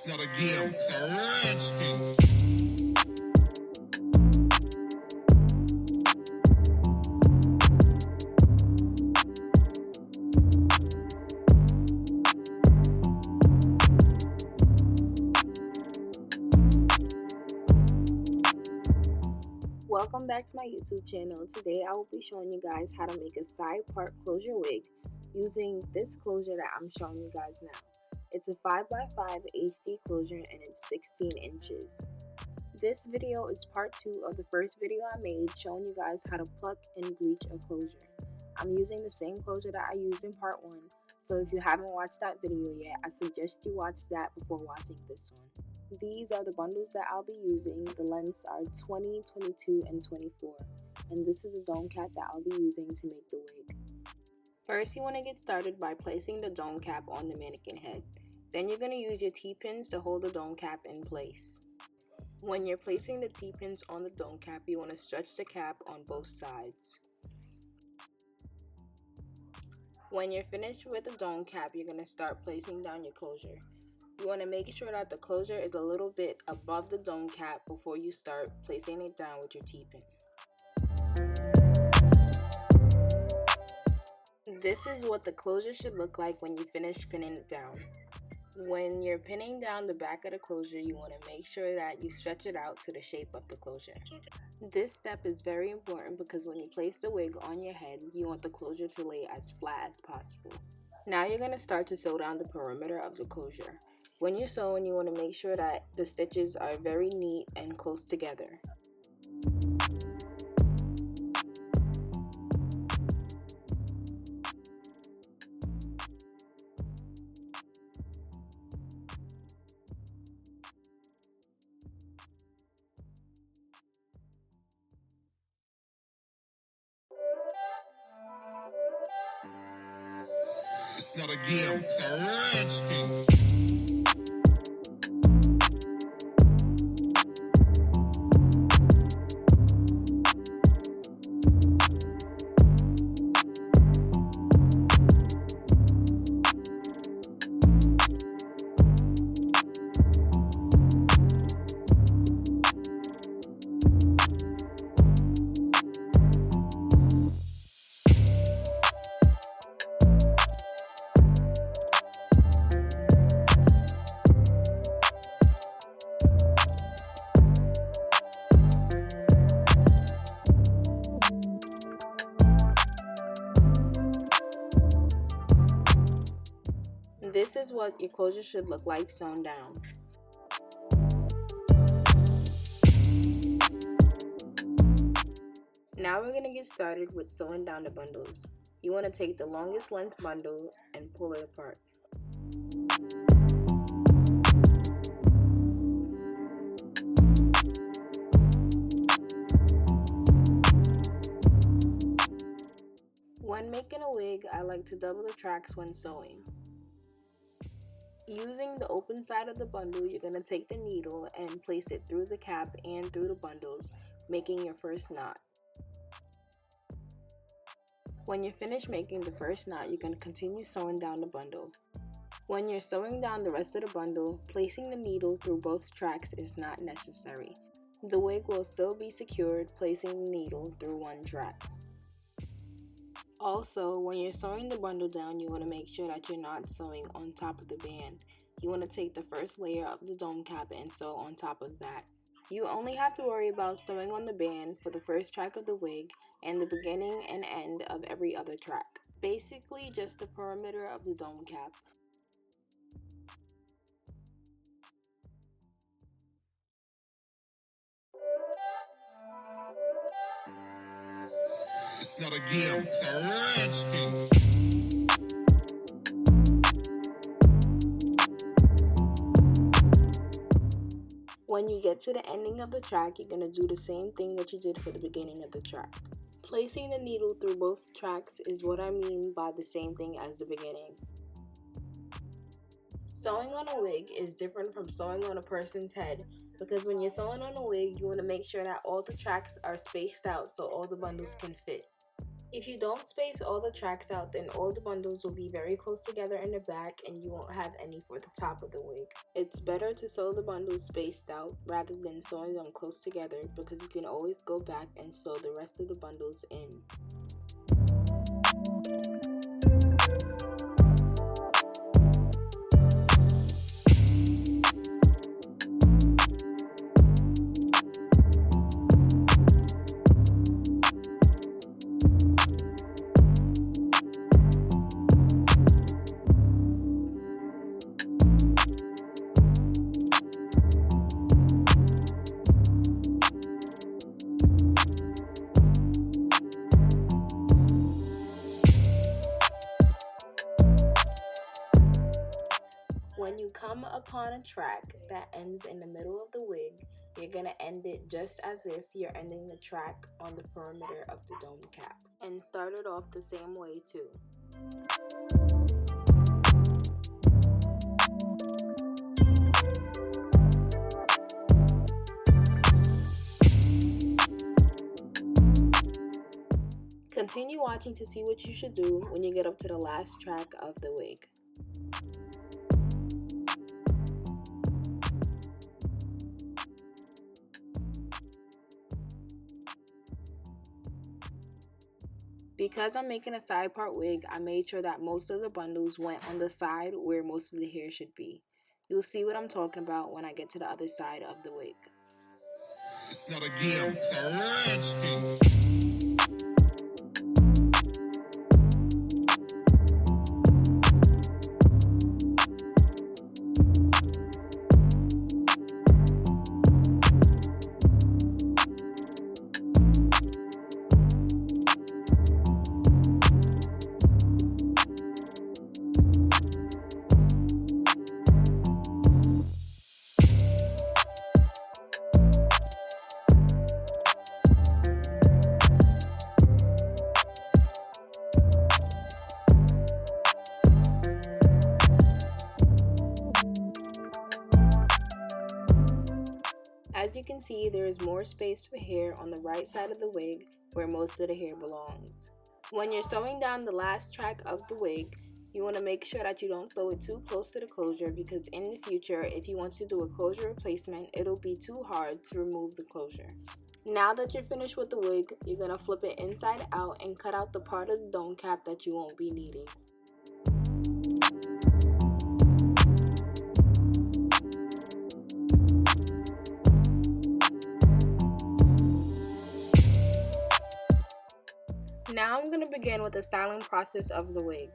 It's not a game, it's a rich thing. Welcome back to my YouTube channel. Today I will be showing you guys how to make a side part closure wig using this closure that I'm showing you guys now. It's a 5x5 HD closure and it's 16 inches. This video is part 2 of the first video I made showing you guys how to pluck and bleach a closure. I'm using the same closure that I used in part 1, so if you haven't watched that video yet, I suggest you watch that before watching this one. These are the bundles that I'll be using. The lengths are 20, 22, and 24. And this is the dome cap that I'll be using to make the wig. First, you want to get started by placing the dome cap on the mannequin head. Then you're going to use your T-pins to hold the dome cap in place. When you're placing the T-pins on the dome cap, you want to stretch the cap on both sides. When you're finished with the dome cap, you're going to start placing down your closure. You want to make sure that the closure is a little bit above the dome cap before you start placing it down with your T-pin. This is what the closure should look like when you finish pinning it down. When you're pinning down the back of the closure, you want to make sure that you stretch it out to the shape of the closure. This step is very important because when you place the wig on your head, you want the closure to lay as flat as possible. Now you're going to start to sew down the perimeter of the closure. When you're sewing, you want to make sure that the stitches are very neat and close together. It's not a game, it's a rich thing. This is what your closure should look like sewn down. Now we're going to get started with sewing down the bundles. You want to take the longest length bundle and pull it apart. When making a wig, I like to double the tracks when sewing. Using the open side of the bundle, you're going to take the needle and place it through the cap and through the bundles, making your first knot. When you're finished making the first knot, you're going to continue sewing down the bundle. When you're sewing down the rest of the bundle, placing the needle through both tracks is not necessary. The wig will still be secured placing the needle through one track. Also, when you're sewing the bundle down, you want to make sure that you're not sewing on top of the band. You want to take the first layer of the dome cap and sew on top of that. You only have to worry about sewing on the band for the first track of the wig and the beginning and end of every other track. Basically, just the perimeter of the dome cap. It's not a game, it's a rich thing. When you get to the ending of the track, you're going to do the same thing that you did for the beginning of the track. Placing the needle through both tracks is what I mean by the same thing as the beginning. Sewing on a wig is different from sewing on a person's head because when you're sewing on a wig, you want to make sure that all the tracks are spaced out so all the bundles can fit. If you don't space all the tracks out, then all the bundles will be very close together in the back and you won't have any for the top of the wig. It's better to sew the bundles spaced out rather than sewing them close together because you can always go back and sew the rest of the bundles in. When you come upon a track that ends in the middle of the wig, you're going to end it just as if you're ending the track on the perimeter of the dome cap. And start it off the same way too. Continue watching to see what you should do when you get up to the last track of the wig. Because I'm making a side part wig, I made sure that most of the bundles went on the side where most of the hair should be. You'll see what I'm talking about when I get to the other side of the wig. It's not a game, it's a rich thing. As you can see, there is more space for hair on the right side of the wig where most of the hair belongs. When you're sewing down the last track of the wig, you want to make sure that you don't sew it too close to the closure because in the future, if you want to do a closure replacement, it'll be too hard to remove the closure. Now that you're finished with the wig, you're going to flip it inside out and cut out the part of the dome cap that you won't be needing. Now I'm going to begin with the styling process of the wig.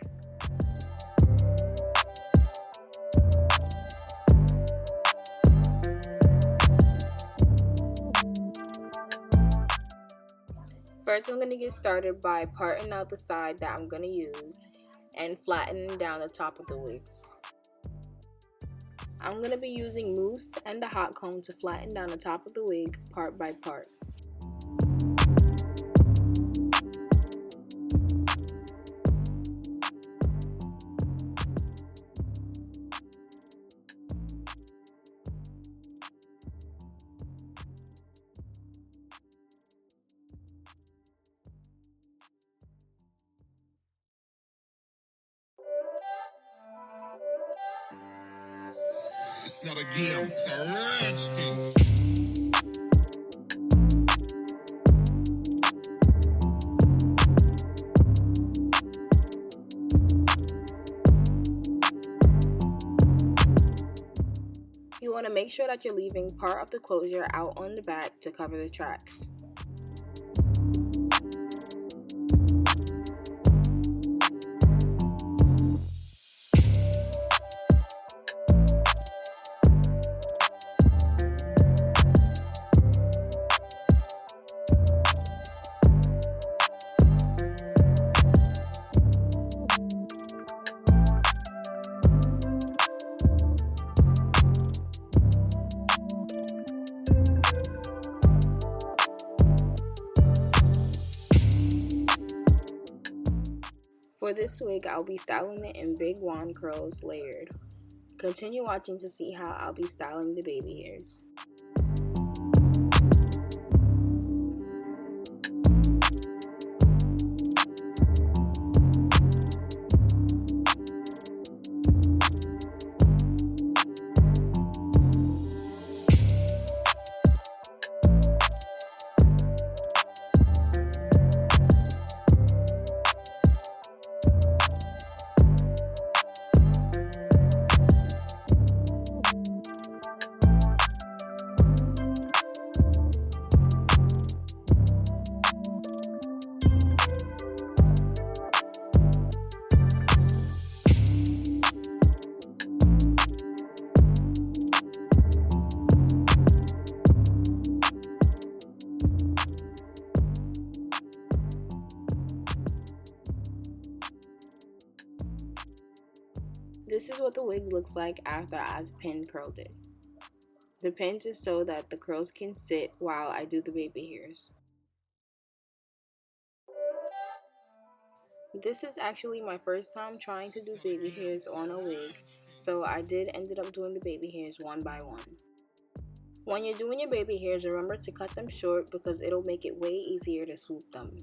First, I'm going to get started by parting out the side that I'm going to use and flattening down the top of the wig. I'm going to be using mousse and the hot comb to flatten down the top of the wig part by part. It's not a game, it's a rich thing. You want to make sure that you're leaving part of the closure out on the back to cover the tracks. For this wig, I'll be styling it in big wand curls layered. Continue watching to see how I'll be styling the baby hairs. This is what the wig looks like after I've pin curled it. The pins is so that the curls can sit while I do the baby hairs. This is actually my first time trying to do baby hairs on a wig, so I ended up doing the baby hairs one by one. When you're doing your baby hairs, remember to cut them short because it'll make it way easier to swoop them.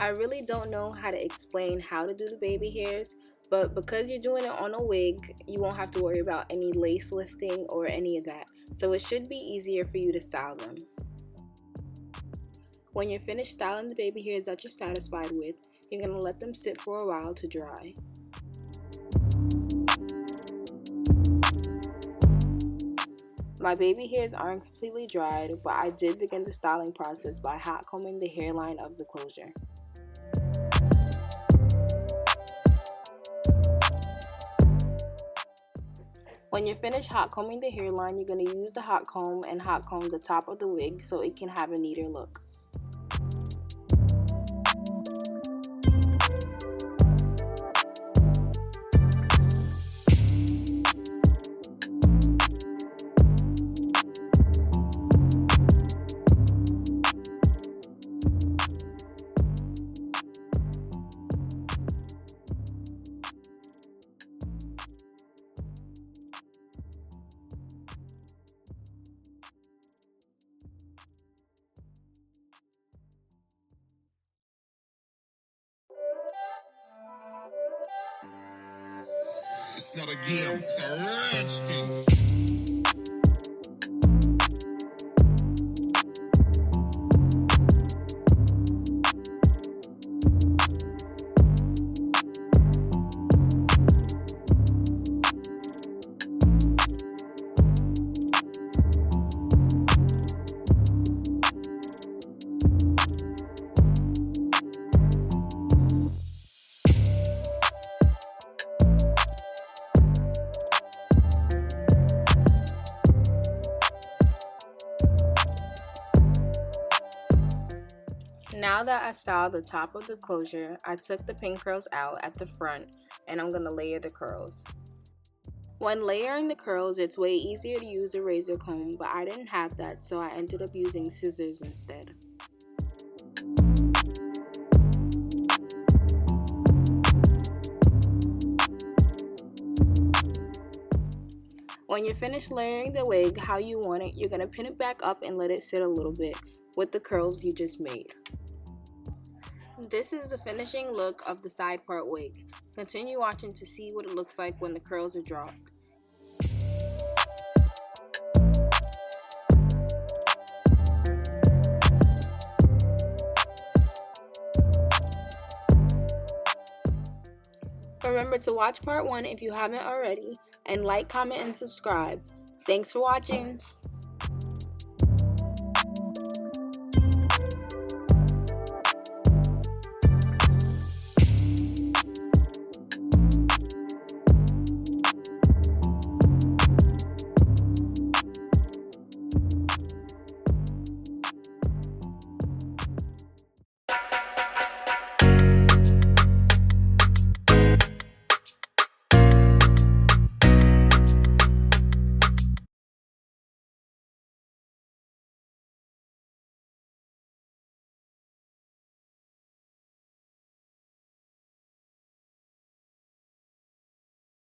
I really don't know how to explain how to do the baby hairs, but because you're doing it on a wig, you won't have to worry about any lace lifting or any of that, so it should be easier for you to style them. When you're finished styling the baby hairs that you're satisfied with, you're going to let them sit for a while to dry. My baby hairs aren't completely dried, but I did begin the styling process by hot combing the hairline of the closure. When you're finished hot combing the hairline, you're going to use the hot comb and hot comb the top of the wig so it can have a neater look. It's not a game, it's a rich thing. Now that I styled the top of the closure, I took the pin curls out at the front and I'm going to layer the curls. When layering the curls, it's way easier to use a razor comb, but I didn't have that, so I ended up using scissors instead. When you're finished layering the wig how you want it, you're going to pin it back up and let it sit a little bit with the curls you just made. This is the finishing look of the side part wig. Continue watching to see what it looks like when the curls are dropped. Remember to watch part 1 if you haven't already, and like, comment, and subscribe. Thanks for watching.